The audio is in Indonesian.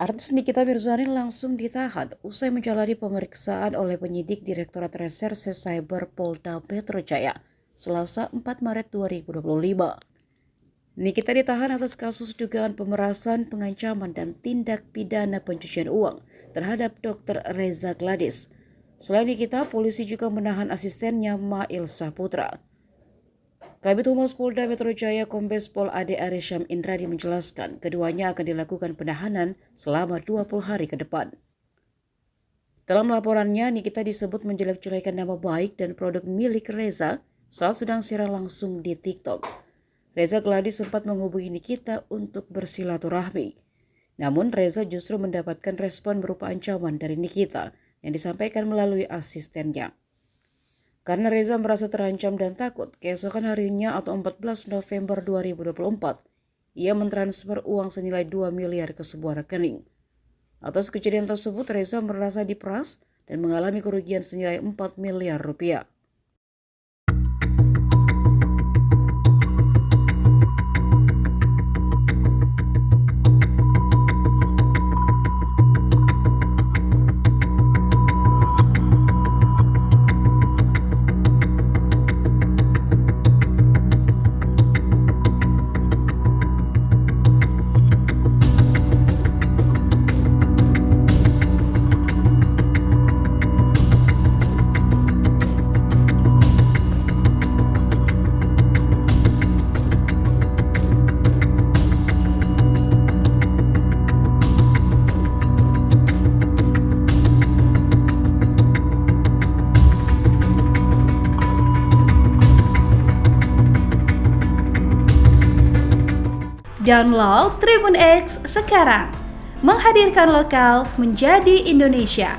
Artis Nikita Mirzani langsung ditahan usai menjalani pemeriksaan oleh penyidik Direktorat Reserse Cyber Polda Metro Jaya, Selasa 4 Maret 2025. Nikita ditahan atas kasus dugaan pemerasan, pengancaman, dan tindak pidana pencucian uang terhadap Dr. Reza Gladys. Selain Nikita, polisi juga menahan asistennya Mail Saputra. Kabid Humas Polda Metro Jaya Kombes Pol Ade Arysyam Indradi menjelaskan keduanya akan dilakukan penahanan selama 20 hari ke depan. Dalam laporannya, Nikita disebut menjelek-jelekan nama baik dan produk milik Reza saat sedang siaran langsung di TikTok. Reza Gladys sempat menghubungi Nikita untuk bersilaturahmi. Namun Reza justru mendapatkan respon berupa ancaman dari Nikita yang disampaikan melalui asistennya. Karena Reza merasa terancam dan takut, keesokan harinya atau 14 November 2024, ia mentransfer uang senilai 2 miliar ke sebuah rekening. Atas kejadian tersebut, Reza merasa diperas dan mengalami kerugian senilai 4 miliar rupiah. Download Tribun X sekarang, menghadirkan lokal menjadi Indonesia.